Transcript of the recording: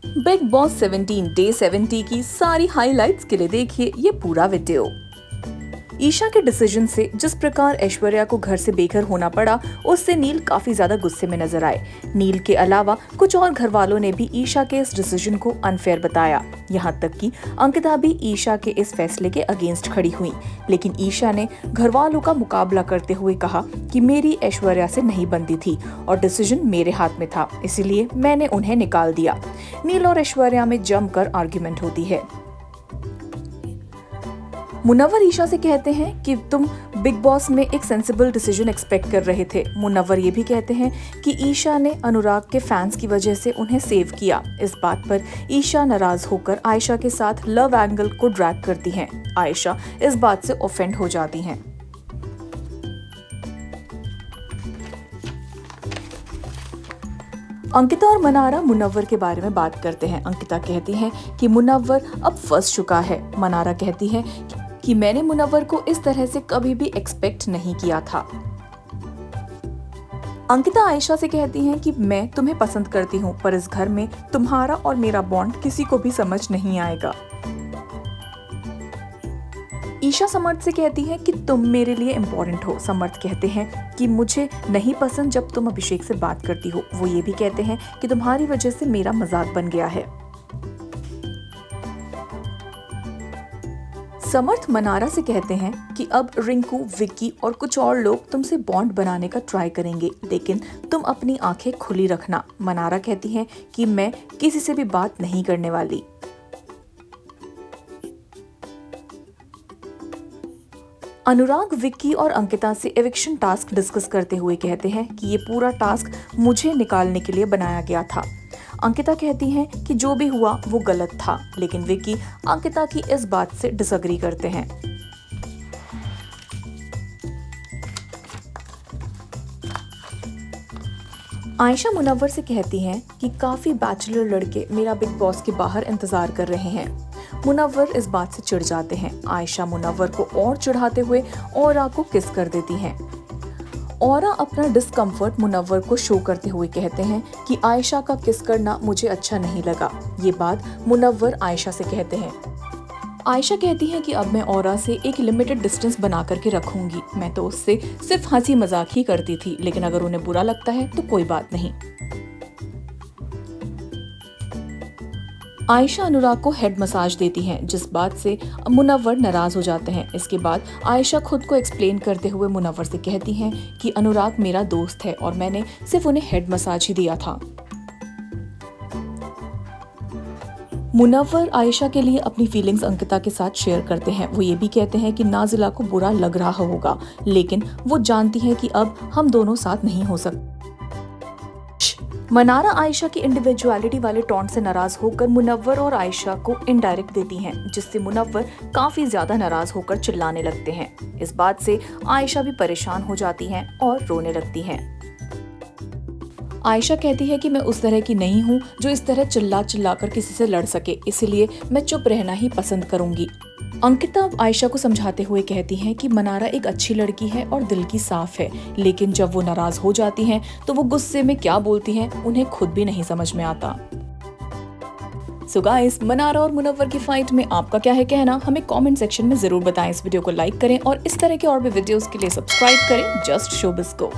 Big boss 17 day 70 की सारी highlights के लिए देखिए ये पूरा वीडियो। ईशा के डिसीजन से जिस प्रकार ऐश्वर्या को घर से बेघर होना पड़ा, उससे नील काफी ज्यादा गुस्से में नजर आए। नील के अलावा कुछ और घर वालों ने भी ईशा के इस डिसीजन को अनफेयर बताया। यहाँ तक कि अंकिता भी ईशा के इस फैसले के अगेंस्ट खड़ी हुई, लेकिन ईशा ने घर वालों का मुकाबला करते हुए कहा कि मेरी ऐश्वर्या से नहीं बनती थी और डिसीजन मेरे हाथ में था, इसीलिए मैंने उन्हें निकाल दिया। नील और ऐश्वर्या में जमकर आर्ग्यूमेंट होती है। मुनव्वर ईशा से कहते हैं कि तुम बिग बॉस में एक सेंसिबल डिसीजन एक्सपेक्ट कर रहे थे। मुनव्वर ये भी कहते हैं कि ईशा ने अनुराग के फैंस की वजह से उन्हें सेव किया। इस बात पर ईशा नाराज होकर आयशा के साथ लव एंगल को ड्रैग करती हैं। आयशा इस बात से ऑफेंड हो जाती हैं। अंकिता और मनारा मुनव्वर के बारे में बात करते हैं। अंकिता कहती हैं कि मुनव्वर अब फंस चुका है। मनारा कहती है कि मैंने मुनव्वर को इस तरह से कभी भी एक्सपेक्ट नहीं किया था। अंकिता आयशा से कहती हैं कि मैं तुम्हें पसंद करती हूँ, पर इस घर में तुम्हारा और मेरा बॉन्ड किसी को भी समझ नहीं आएगा। ईशा समर्थ से कहती है कि तुम मेरे लिए इम्पोर्टेंट हो। समर्थ कहते हैं कि मुझे नहीं पसंद जब तुम अभिषेक से बात करती हो। वो ये भी कहते हैं कि तुम्हारी वजह से मेरा मजाक बन गया है। समर्थ मनारा से कहते हैं कि अब रिंकू, विक्की और कुछ और लोग तुमसे बॉन्ड बनाने का ट्राई करेंगे, लेकिन तुम अपनी आंखें खुली रखना। मनारा कहती हैं कि मैं किसी से भी बात नहीं करने वाली। अनुराग विक्की और अंकिता से एविक्शन टास्क डिस्कस करते हुए कहते हैं कि ये पूरा टास्क मुझे निकालने के लिए बनाया गया था। अंकिता कहती हैं कि जो भी हुआ वो गलत था, लेकिन विक्की अंकिता की इस बात से डिसएग्री करते हैं। आयशा मुनव्वर से कहती हैं कि काफी बैचलर लड़के मेरा बिग बॉस के बाहर इंतजार कर रहे हैं। मुनव्वर इस बात से चिढ़ जाते हैं। आयशा मुनव्वर को और चिढ़ाते हुए औरा को किस कर देती हैं। औरा अपना डिस्कम्फर्ट मुनव्वर को शो करते हुए कहते हैं कि आयशा का किस करना मुझे अच्छा नहीं लगा। ये बात मुनव्वर आयशा से कहते हैं। आयशा कहती है कि अब मैं औरा से एक लिमिटेड डिस्टेंस बना करके रखूंगी। मैं तो उससे सिर्फ हंसी मजाक ही करती थी, लेकिन अगर उन्हें बुरा लगता है तो कोई बात नहीं। आयशा अनुराग को हेड मसाज देती हैं, जिस बात से मुनव्वर नाराज हो जाते हैं। इसके बाद आयशा खुद को एक्सप्लेन करते हुए मुनव्वर से कहती हैं कि अनुराग मेरा दोस्त है और मैंने सिर्फ उन्हें हेड मसाज ही दिया था। मुनव्वर आयशा के लिए अपनी फीलिंग्स अंकिता के साथ शेयर करते हैं। वो ये भी कहते हैं कि नाजिला को बुरा लग रहा होगा, लेकिन वो जानती है कि अब हम दोनों साथ नहीं हो सकते। मनारा आयशा की इंडिविजुअलिटी वाले टॉन्ट से नाराज होकर मुनव्वर और आयशा को इनडायरेक्ट देती हैं, जिससे मुनव्वर काफी ज्यादा नाराज होकर चिल्लाने लगते हैं। इस बात से आयशा भी परेशान हो जाती हैं और रोने लगती हैं। आयशा कहती है कि मैं उस तरह की नहीं हूँ जो इस तरह चिल्ला चिल्ला कर किसी से लड़ सके, इसलिए मैं चुप रहना ही पसंद करूंगी। अंकिता आयशा को समझाते हुए कहती हैं कि मनारा एक अच्छी लड़की है और दिल की साफ है, लेकिन जब वो नाराज हो जाती हैं तो वो गुस्से में क्या बोलती हैं उन्हें खुद भी नहीं समझ में आता। सो गाइस, मनारा और मुनव्वर की फाइट में आपका क्या है कहना, हमें कमेंट सेक्शन में जरूर बताएं। इस वीडियो को लाइक करें और इस तरह के और भी वीडियोस के लिए सब्सक्राइब करें जस्ट शोबिज को।